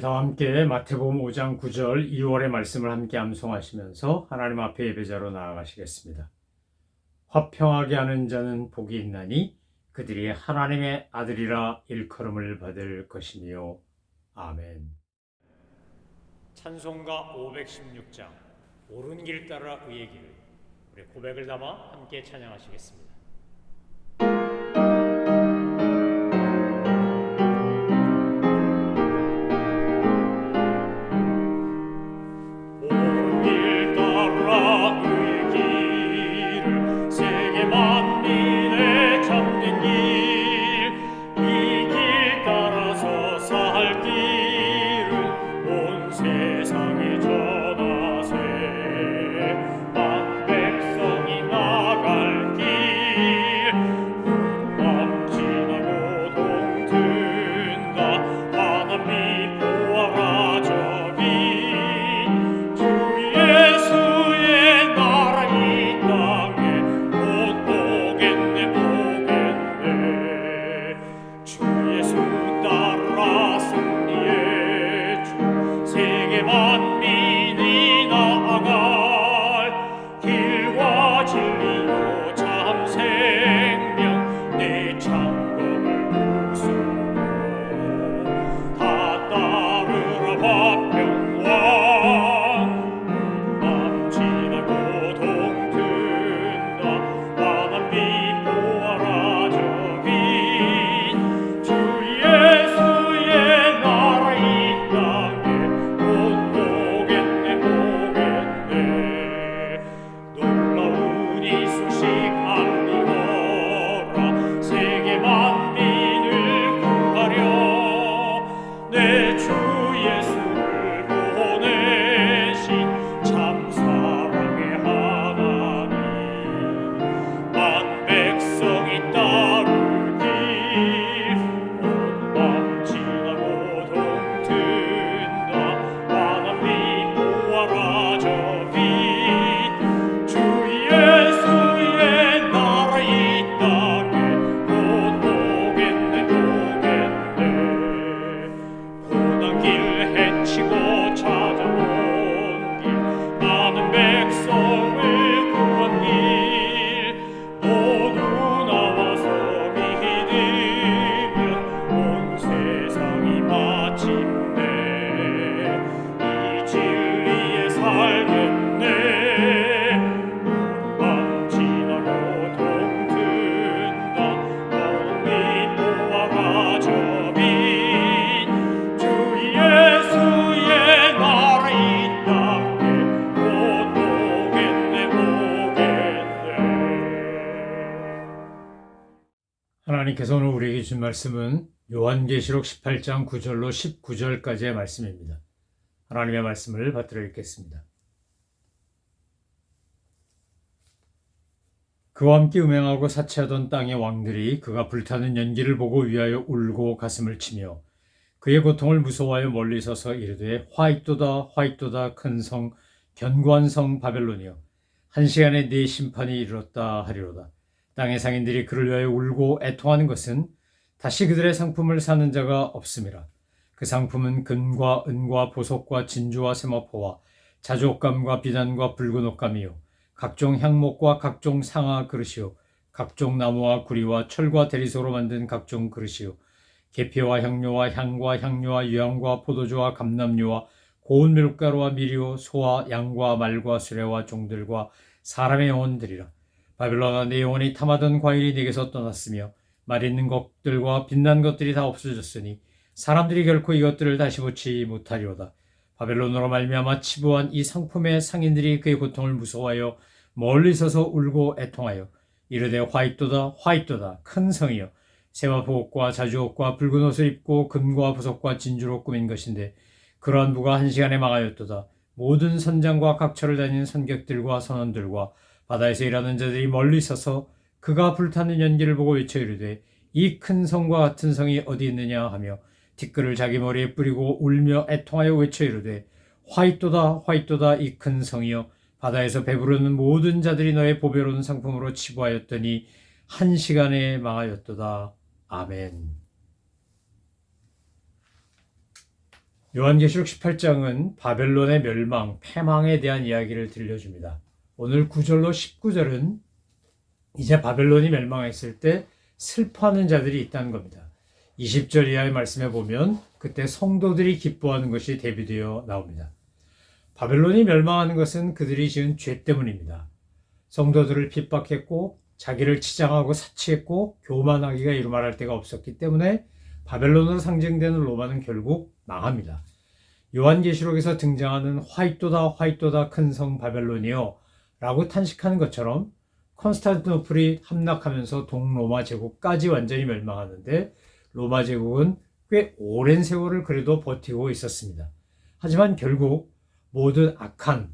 다 함께 마태복음 5장 9절 2월의 말씀을 함께 암송하시면서 하나님 앞에 예배자로 나아가시겠습니다. 화평하게 하는 자는 복이 있나니 그들이 하나님의 아들이라 일컬음을 받을 것이며. 아멘. 찬송가 516장 옳은 길 따라 의의 길, 우리 고백을 담아 함께 찬양하시겠습니다. 하나님께서 오늘 우리에게 주신 말씀은 요한계시록 18장 9절로 19절까지의 말씀입니다. 하나님의 말씀을 받들어 읽겠습니다. 그와 함께 음행하고 사치하던 땅의 왕들이 그가 불타는 연기를 보고 위하여 울고 가슴을 치며 그의 고통을 무서워하여 멀리 서서 이르되 화이또다 화이또다 큰 성 견고한 성 바벨론이여 한 시간에 네 심판이 이르렀다 하리로다. 땅의 상인들이 그를 위하여 울고 애통하는 것은 다시 그들의 상품을 사는 자가 없음이라. 그 상품은 금과 은과 보석과 진주와 세마포와 자주옷감과 비단과 붉은 옷감이요 각종 향목과 각종 상아 그릇이요 각종 나무와 구리와 철과 대리소로 만든 각종 그릇이요 계피와 향료와 향과 향료와 유향과 포도주와 감람류와 고운 밀가루와 미리오 소와 양과 말과 수레와 종들과 사람의 영혼들이라. 바빌론아, 내 영혼이 탐하던 과일이 네게서 떠났으며 맛있는 것들과 빛난 것들이 다 없어졌으니 사람들이 결코 이것들을 다시 보지 못하리로다. 바벨론으로 말미암아 치부한 이 상품의 상인들이 그의 고통을 무서워하여 멀리 서서 울고 애통하여 이르되 화이또다 화이또다 큰 성이여 세마포옷과 자주옷과 붉은 옷을 입고 금과 보석과 진주로 꾸민 것인데 그러한 무가 한 시간에 망하였도다. 모든 선장과 각처를 다니는 선객들과 선원들과 바다에서 일하는 자들이 멀리 서서 그가 불타는 연기를 보고 외쳐 이르되 이 큰 성과 같은 성이 어디 있느냐 하며 티끌을 자기 머리에 뿌리고 울며 애통하여 외쳐 이르되 화이또다 화이또다 이 큰 성이여 바다에서 배부르는 모든 자들이 너의 보배로운 상품으로 치부하였더니 한 시간에 망하였도다. 아멘. 요한계시록 18장은 바벨론의 멸망, 패망에 대한 이야기를 들려줍니다. 오늘 9절로 19절은 이제 바벨론이 멸망했을 때 슬퍼하는 자들이 있다는 겁니다. 20절 이하의 말씀에 보면 그때 성도들이 기뻐하는 것이 대비되어 나옵니다. 바벨론이 멸망하는 것은 그들이 지은 죄 때문입니다. 성도들을 핍박했고 자기를 치장하고 사치했고 교만하기가 이루 말할 데가 없었기 때문에 바벨론으로 상징되는 로마는 결국 망합니다. 요한계시록에서 등장하는 화이토다 화이토다 큰 성 바벨론이요 라고 탄식하는 것처럼 콘스탄티노플이 함락하면서 동로마 제국까지 완전히 멸망하는데 로마 제국은 꽤 오랜 세월을 그래도 버티고 있었습니다. 하지만 결국 모든 악한,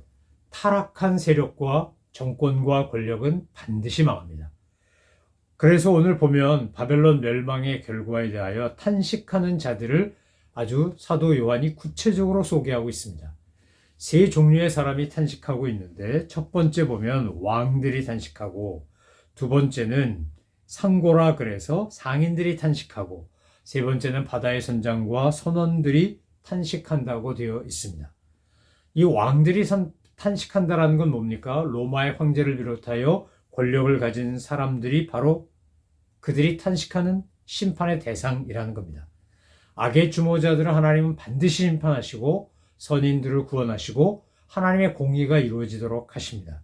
타락한 세력과 정권과 권력은 반드시 망합니다. 그래서 오늘 보면 바벨론 멸망의 결과에 대하여 탄식하는 자들을 아주 사도 요한이 구체적으로 소개하고 있습니다. 세 종류의 사람이 탄식하고 있는데 첫 번째 보면 왕들이 탄식하고 두 번째는 상고라 그래서 상인들이 탄식하고 세 번째는 바다의 선장과 선원들이 탄식한다고 되어 있습니다. 이 왕들이 탄식한다라는 건 뭡니까? 로마의 황제를 비롯하여 권력을 가진 사람들이 바로 그들이 탄식하는 심판의 대상이라는 겁니다. 악의 주모자들을 하나님은 반드시 심판하시고 선인들을 구원하시고 하나님의 공의가 이루어지도록 하십니다.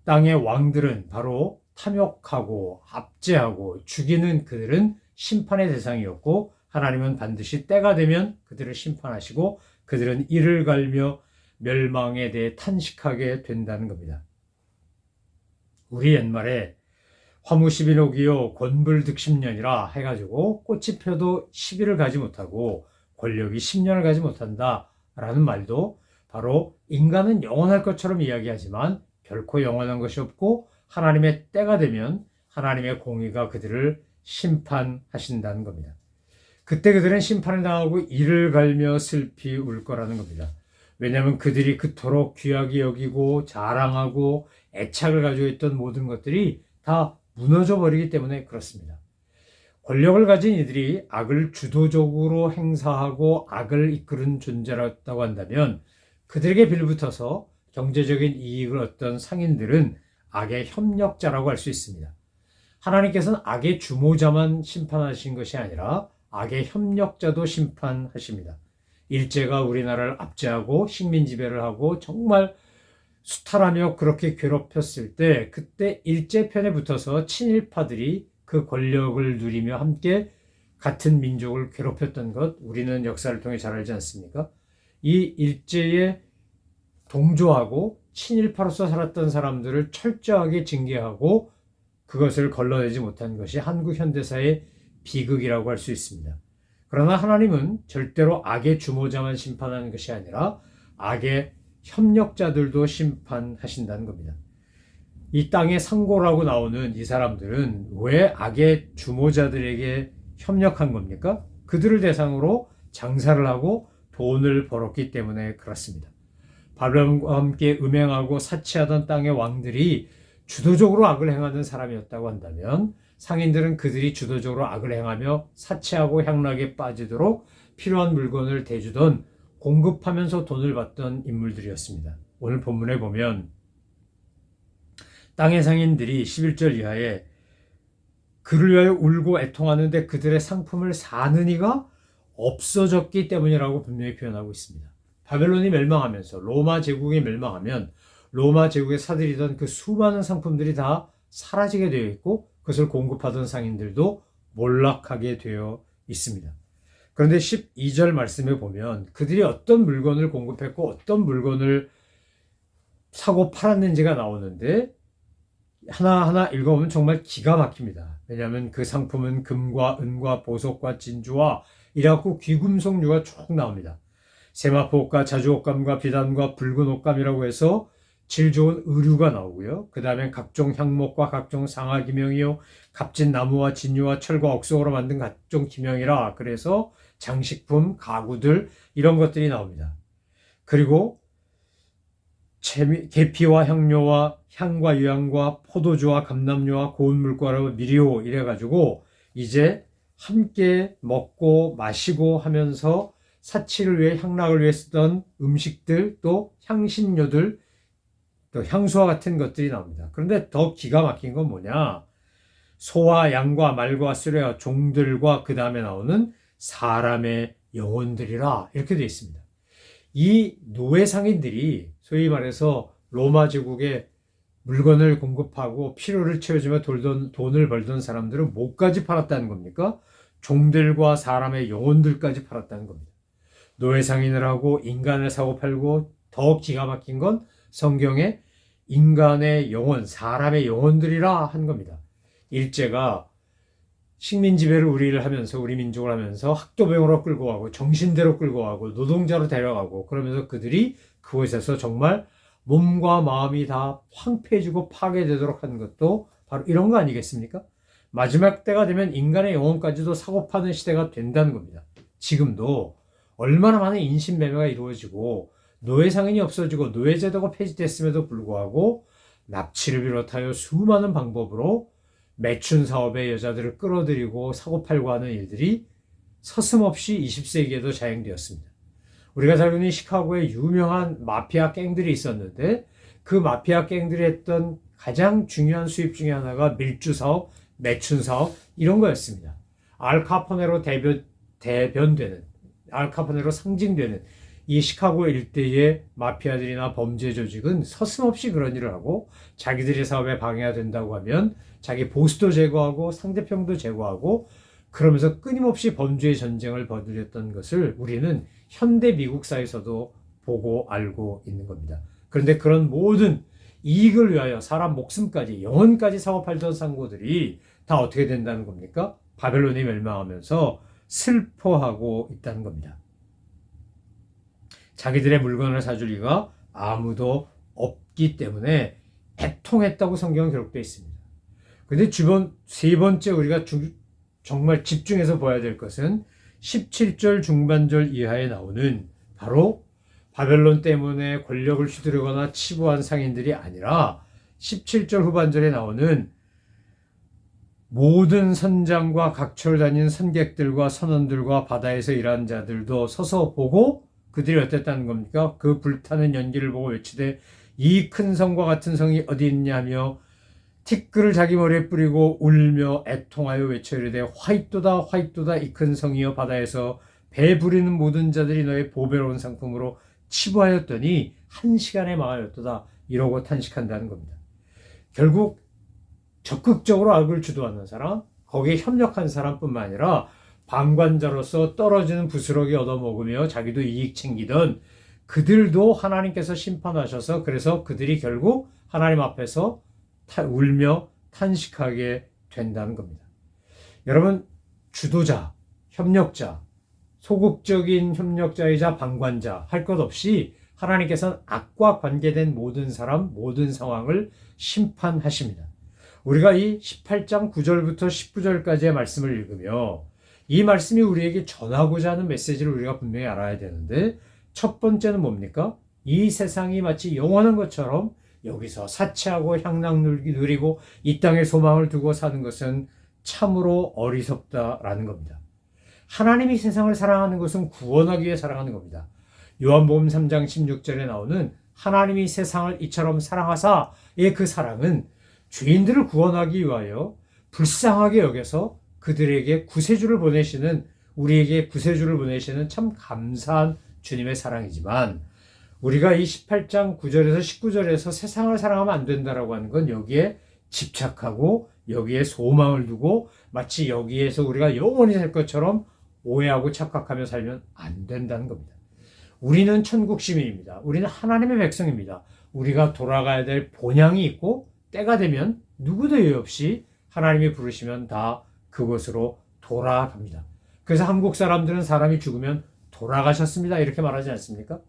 땅의 왕들은 바로 탐욕하고 압제하고 죽이는 그들은 심판의 대상이었고 하나님은 반드시 때가 되면 그들을 심판하시고 그들은 이를 갈며 멸망에 대해 탄식하게 된다는 겁니다. 우리 옛말에 화무 12녹이요 권불득10년이라 해가지고 꽃이 펴도 10일을 가지 못하고 권력이 10년을 가지 못한다 라는 말도 바로 인간은 영원할 것처럼 이야기하지만 결코 영원한 것이 없고 하나님의 때가 되면 하나님의 공의가 그들을 심판하신다는 겁니다. 그때 그들은 심판을 당하고 이를 갈며 슬피 울 거라는 겁니다. 왜냐하면 그들이 그토록 귀하게 여기고 자랑하고 애착을 가지고 있던 모든 것들이 다 무너져 버리기 때문에 그렇습니다. 권력을 가진 이들이 악을 주도적으로 행사하고 악을 이끄는 존재라고 한다면 그들에게 빌붙어서 경제적인 이익을 얻던 상인들은 악의 협력자라고 할 수 있습니다. 하나님께서는 악의 주모자만 심판하신 것이 아니라 악의 협력자도 심판하십니다. 일제가 우리나라를 압제하고 식민 지배를 하고 정말 수탈하며 그렇게 괴롭혔을 때 그때 일제 편에 붙어서 친일파들이 그 권력을 누리며 함께 같은 민족을 괴롭혔던 것 우리는 역사를 통해 잘 알지 않습니까? 이 일제에 동조하고 친일파로서 살았던 사람들을 철저하게 징계하고 그것을 걸러내지 못한 것이 한국 현대사의 비극이라고 할 수 있습니다. 그러나 하나님은 절대로 악의 주모자만 심판하는 것이 아니라 악의 협력자들도 심판하신다는 겁니다. 이 땅의 상고라고 나오는 이 사람들은 왜 악의 주모자들에게 협력한 겁니까? 그들을 대상으로 장사를 하고 돈을 벌었기 때문에 그렇습니다. 바벨론과 함께 음행하고 사치하던 땅의 왕들이 주도적으로 악을 행하는 사람이었다고 한다면 상인들은 그들이 주도적으로 악을 행하며 사치하고 향락에 빠지도록 필요한 물건을 대주던 공급하면서 돈을 받던 인물들이었습니다. 오늘 본문에 보면 땅의 상인들이 11절 이하에 그를 위하여 울고 애통하는데 그들의 상품을 사는 이가 없어졌기 때문이라고 분명히 표현하고 있습니다. 바벨론이 멸망하면서 로마 제국이 멸망하면 로마 제국에 사들이던 그 수많은 상품들이 다 사라지게 되어 있고 그것을 공급하던 상인들도 몰락하게 되어 있습니다. 그런데 12절 말씀에 보면 그들이 어떤 물건을 공급했고 어떤 물건을 사고 팔았는지가 나오는데 하나하나 읽어보면 정말 기가 막힙니다. 왜냐하면 그 상품은 금과 은과 보석과 진주와 이래갖고 귀금속류가 쭉 나옵니다. 세마포옷과 자주옷감과 비단과 붉은 옷감이라고 해서 질 좋은 의류가 나오고요. 그 다음에 각종 향목과 각종 상하기명이요 값진 나무와 진유와 철과 옥석으로 만든 각종 기명이라 그래서 장식품, 가구들 이런 것들이 나옵니다. 그리고 계피와 향료와 향과 유향과 포도주와 감람류와 고운 물과로 미리오 이래가지고 이제 함께 먹고 마시고 하면서 사치를 위해 향락을 위해 쓰던 음식들, 또 향신료들, 또 향수와 같은 것들이 나옵니다. 그런데 더 기가 막힌 건 뭐냐? 소와 양과 말과 수레와 종들과 그 다음에 나오는 사람의 영혼들이라 이렇게 되어 있습니다. 이 노예 상인들이 소위 말해서 로마 제국에 물건을 공급하고 필요를 채워주며 돈을 벌던 사람들은 뭐까지 팔았다는 겁니까? 종들과 사람의 영혼들까지 팔았다는 겁니다. 노예 상인을 하고 인간을 사고 팔고, 더 기가 막힌 건 성경에 인간의 영혼, 사람의 영혼들이라 한 겁니다. 일제가 식민 지배를 우리를 하면서, 우리 민족을 하면서 학도병으로 끌고 가고 정신대로 끌고 가고 노동자로 데려가고, 그러면서 그들이 그곳에서 정말 몸과 마음이 다 황폐해지고 파괴되도록 하는 것도 바로 이런 거 아니겠습니까? 마지막 때가 되면 인간의 영혼까지도 사고 파는 시대가 된다는 겁니다. 지금도 얼마나 많은 인신매매가 이루어지고 노예 상인이 없어지고 노예 제도가 폐지됐음에도 불구하고 납치를 비롯하여 수많은 방법으로 매춘 사업에 여자들을 끌어들이고 사고팔고 하는 일들이 서슴없이 20세기에도 자행되었습니다. 우리가 살고 있는 시카고에 유명한 마피아 갱들이 있었는데, 그 마피아 갱들이 했던 가장 중요한 수입 중에 하나가 밀주 사업, 매춘 사업, 이런 거였습니다. 알 카포네로 대변되는, 알 카포네로 상징되는 이 시카고 일대의 마피아들이나 범죄 조직은 서슴없이 그런 일을 하고, 자기들의 사업에 방해가 된다고 하면 자기 보스도 제거하고 상대편도 제거하고, 그러면서 끊임없이 범죄의 전쟁을 벌였던 것을 우리는 현대 미국사에서도 보고 알고 있는 겁니다. 그런데 그런 모든 이익을 위하여 사람 목숨까지, 영혼까지 사고 팔던 상고들이 다 어떻게 된다는 겁니까? 바벨론이 멸망하면서 슬퍼하고 있다는 겁니다. 자기들의 물건을 사줄 리가 아무도 없기 때문에 애통했다고 성경은 기록되어 있습니다. 그런데 세 번째 우리가 정말 집중해서 봐야 될 것은 17절 중반절 이하에 나오는, 바로 바벨론 때문에 권력을 휘두르거나 치부한 상인들이 아니라 17절 후반절에 나오는 모든 선장과 각처를 다니는 선객들과 선원들과 바다에서 일하는 자들도 서서 보고 그들이 어땠다는 겁니까? 그 불타는 연기를 보고 외치되 이 큰 성과 같은 성이 어디 있냐며 티끌을 자기 머리에 뿌리고 울며 애통하여 외쳐 이르되 화이또다 화이또다 이 큰 성이여, 바다에서 배 부리는 모든 자들이 너의 보배로운 상품으로 치부하였더니 한 시간에 망하였도다, 이러고 탄식한다는 겁니다. 결국 적극적으로 악을 주도하는 사람, 거기에 협력한 사람뿐만 아니라 방관자로서 떨어지는 부스러기 얻어먹으며 자기도 이익 챙기던 그들도 하나님께서 심판하셔서, 그래서 그들이 결국 하나님 앞에서 울며 탄식하게 된다는 겁니다. 여러분, 주도자, 협력자, 소극적인 협력자이자 방관자 할 것 없이 하나님께서는 악과 관계된 모든 사람, 모든 상황을 심판하십니다. 우리가 이 18장 9절부터 19절까지의 말씀을 읽으며 이 말씀이 우리에게 전하고자 하는 메시지를 우리가 분명히 알아야 되는데, 첫 번째는 뭡니까? 이 세상이 마치 영원한 것처럼 여기서 사치하고 향락 누리고 이 땅에 소망을 두고 사는 것은 참으로 어리석다라는 겁니다. 하나님이 세상을 사랑하는 것은 구원하기 위해 사랑하는 겁니다. 요한복음 3장 16절에 나오는 하나님이 세상을 이처럼 사랑하사의 그 사랑은 죄인들을 구원하기 위하여 불쌍하게 여겨서 그들에게 구세주를 보내시는, 우리에게 구세주를 보내시는 참 감사한 주님의 사랑이지만, 우리가 이 18장 9절에서 19절에서 세상을 사랑하면 안 된다라고 하는 건 여기에 집착하고 여기에 소망을 두고 마치 여기에서 우리가 영원히 살 것처럼 오해하고 착각하며 살면 안 된다는 겁니다. 우리는 천국 시민입니다. 우리는 하나님의 백성입니다. 우리가 돌아가야 될 본향이 있고 때가 되면 누구도 예외 없이 하나님이 부르시면 다 그곳으로 돌아갑니다. 그래서 한국 사람들은 사람이 죽으면 돌아가셨습니다 이렇게 말하지 않습니까?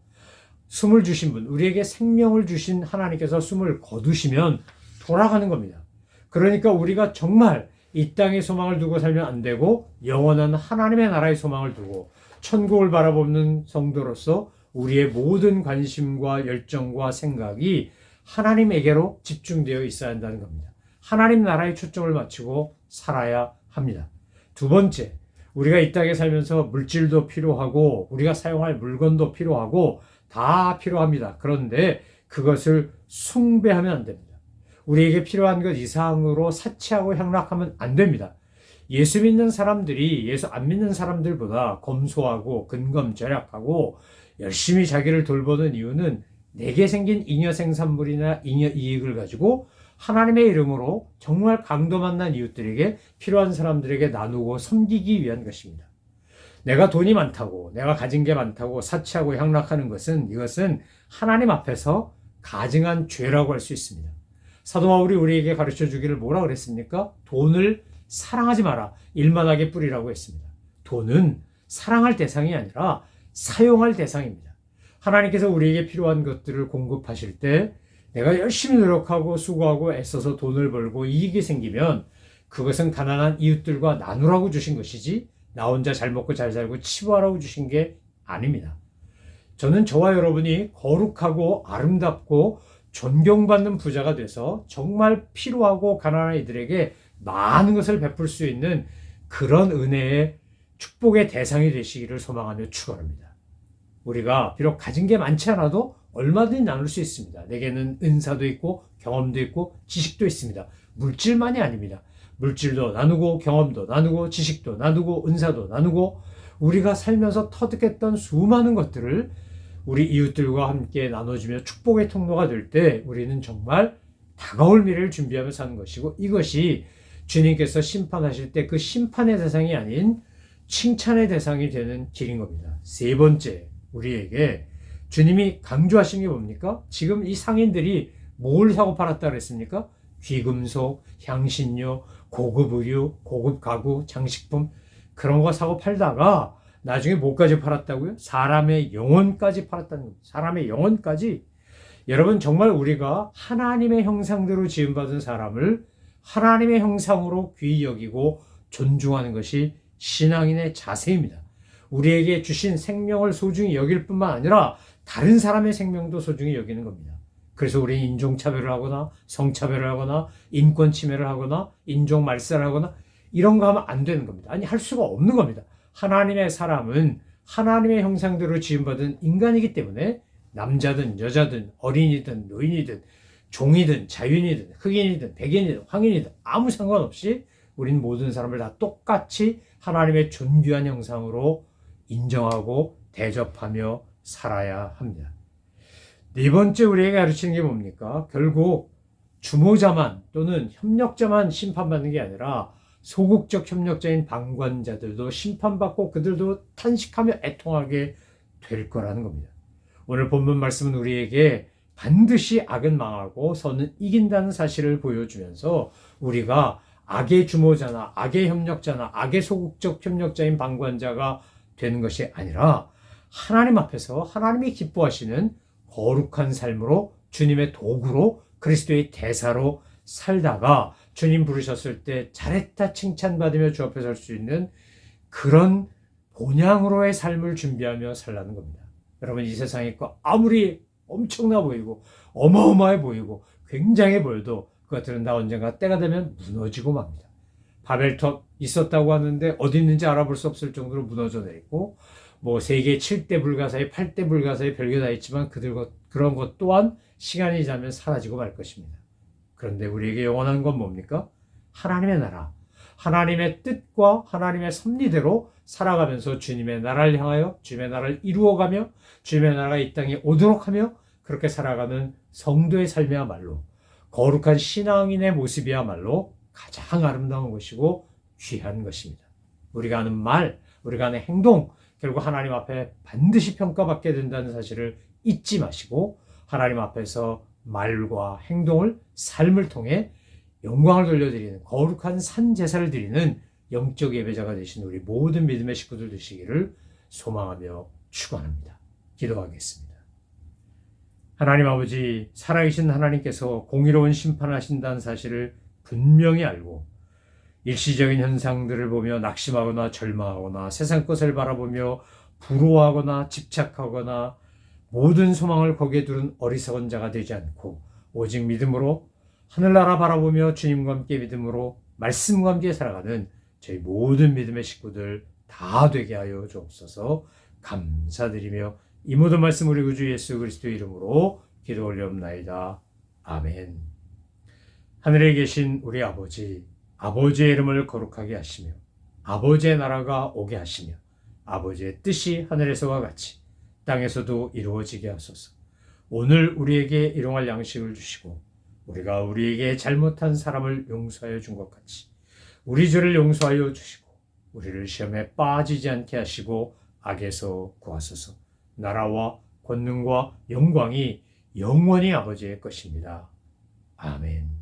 숨을 주신 분, 우리에게 생명을 주신 하나님께서 숨을 거두시면 돌아가는 겁니다. 그러니까 우리가 정말 이 땅의 소망을 두고 살면 안 되고 영원한 하나님의 나라의 소망을 두고 천국을 바라보는 성도로서 우리의 모든 관심과 열정과 생각이 하나님에게로 집중되어 있어야 한다는 겁니다. 하나님 나라에 초점을 맞추고 살아야 합니다. 두 번째, 우리가 이 땅에 살면서 물질도 필요하고 우리가 사용할 물건도 필요하고 다 필요합니다. 그런데 그것을 숭배하면 안 됩니다. 우리에게 필요한 것 이상으로 사치하고 향락하면 안 됩니다. 예수 믿는 사람들이 예수 안 믿는 사람들보다 검소하고 근검절약하고 열심히 자기를 돌보는 이유는 내게 생긴 잉여 생산물이나 잉여 이익을 가지고 하나님의 이름으로 정말 강도 만난 이웃들에게 필요한 사람들에게 나누고 섬기기 위한 것입니다. 내가 돈이 많다고 내가 가진 게 많다고 사치하고 향락하는 것은 이것은 하나님 앞에서 가증한 죄라고 할 수 있습니다. 사도 바울이 우리에게 가르쳐 주기를 뭐라 그랬습니까? 돈을 사랑하지 마라. 일만하게 뿌리라고 했습니다. 돈은 사랑할 대상이 아니라 사용할 대상입니다. 하나님께서 우리에게 필요한 것들을 공급하실 때 내가 열심히 노력하고 수고하고 애써서 돈을 벌고 이익이 생기면 그것은 가난한 이웃들과 나누라고 주신 것이지 나 혼자 잘 먹고 잘 살고 치부하라고 주신 게 아닙니다. 저는 저와 여러분이 거룩하고 아름답고 존경받는 부자가 돼서 정말 필요하고 가난한 이들에게 많은 것을 베풀 수 있는 그런 은혜의 축복의 대상이 되시기를 소망하며 축원합니다. 우리가 비록 가진 게 많지 않아도 얼마든지 나눌 수 있습니다. 내게는 은사도 있고 경험도 있고 지식도 있습니다. 물질만이 아닙니다. 물질도 나누고 경험도 나누고 지식도 나누고 은사도 나누고 우리가 살면서 터득했던 수많은 것들을 우리 이웃들과 함께 나눠주며 축복의 통로가 될 때 우리는 정말 다가올 미래를 준비하며 사는 것이고 이것이 주님께서 심판하실 때 그 심판의 대상이 아닌 칭찬의 대상이 되는 길인 겁니다. 세 번째, 우리에게 주님이 강조하신 게 뭡니까? 지금 이 상인들이 뭘 사고 팔았다 그랬습니까? 귀금속, 향신료, 고급 의류, 고급 가구, 장식품 그런 거 사고 팔다가 나중에 뭐까지 팔았다고요? 사람의 영혼까지 팔았다는 겁니다. 사람의 영혼까지. 여러분 정말 우리가 하나님의 형상대로 지음받은 사람을 하나님의 형상으로 귀히 여기고 존중하는 것이 신앙인의 자세입니다. 우리에게 주신 생명을 소중히 여길 뿐만 아니라 다른 사람의 생명도 소중히 여기는 겁니다. 그래서 우리는 인종차별을 하거나 성차별을 하거나 인권침해를 하거나 인종말살을 하거나 이런 거 하면 안 되는 겁니다. 아니 할 수가 없는 겁니다. 하나님의 사람은 하나님의 형상대로 지음받은 인간이기 때문에 남자든 여자든 어린이든 노인이든 종이든 자유인이든 흑인이든 백인이든 황인이든 아무 상관없이 우린 모든 사람을 다 똑같이 하나님의 존귀한 형상으로 인정하고 대접하며 살아야 합니다. 네 번째 우리에게 가르치는 게 뭡니까? 결국 주모자만 또는 협력자만 심판받는 게 아니라 소극적 협력자인 방관자들도 심판받고 그들도 탄식하며 애통하게 될 거라는 겁니다. 오늘 본문 말씀은 우리에게 반드시 악은 망하고 선은 이긴다는 사실을 보여주면서 우리가 악의 주모자나 악의 협력자나 악의 소극적 협력자인 방관자가 되는 것이 아니라 하나님 앞에서 하나님이 기뻐하시는 거룩한 삶으로 주님의 도구로 그리스도의 대사로 살다가 주님 부르셨을 때 잘했다 칭찬받으며 주 앞에 설 수 있는 그런 본향으로의 삶을 준비하며 살라는 겁니다. 여러분 이 세상에 아무리 엄청나 보이고 어마어마해 보이고 굉장해 보여도 그것들은 다 언젠가 때가 되면 무너지고 맙니다. 바벨탑 있었다고 하는데 어디 있는지 알아볼 수 없을 정도로 무너져 내리고 뭐 세계 7대 불가사의 8대 불가사의 별게 다 있지만 그런 것 또한 시간이 지나면 사라지고 말 것입니다. 그런데 우리에게 영원한 건 뭡니까? 하나님의 나라, 하나님의 뜻과 하나님의 섭리대로 살아가면서 주님의 나라를 향하여 주님의 나라를 이루어가며 주님의 나라가 이 땅에 오도록 하며 그렇게 살아가는 성도의 삶이야말로 거룩한 신앙인의 모습이야말로 가장 아름다운 것이고 귀한 것입니다. 우리가 하는 말, 우리가 하는 행동 결국 하나님 앞에 반드시 평가받게 된다는 사실을 잊지 마시고 하나님 앞에서 말과 행동을 삶을 통해 영광을 돌려드리는 거룩한 산제사를 드리는 영적 예배자가 되신 우리 모든 믿음의 식구들 되시기를 소망하며 축원합니다. 기도하겠습니다. 하나님 아버지, 살아계신 하나님께서 공의로운 심판하신다는 사실을 분명히 알고 일시적인 현상들을 보며 낙심하거나 절망하거나 세상 것을 바라보며 부러워하거나 집착하거나 모든 소망을 거기에 두는 어리석은 자가 되지 않고 오직 믿음으로 하늘나라 바라보며 주님과 함께 믿음으로 말씀과 함께 살아가는 저희 모든 믿음의 식구들 다 되게 하여 주옵소서. 감사드리며 이 모든 말씀 우리 구주 예수 그리스도 이름으로 기도 올려옵나이다. 아멘. 하늘에 계신 우리 아버지, 아버지의 이름을 거룩하게 하시며 아버지의 나라가 오게 하시며 아버지의 뜻이 하늘에서와 같이 땅에서도 이루어지게 하소서. 오늘 우리에게 일용할 양식을 주시고 우리가 우리에게 잘못한 사람을 용서하여 준 것 같이 우리 죄를 용서하여 주시고 우리를 시험에 빠지지 않게 하시고 악에서 구하소서. 나라와 권능과 영광이 영원히 아버지의 것입니다. 아멘.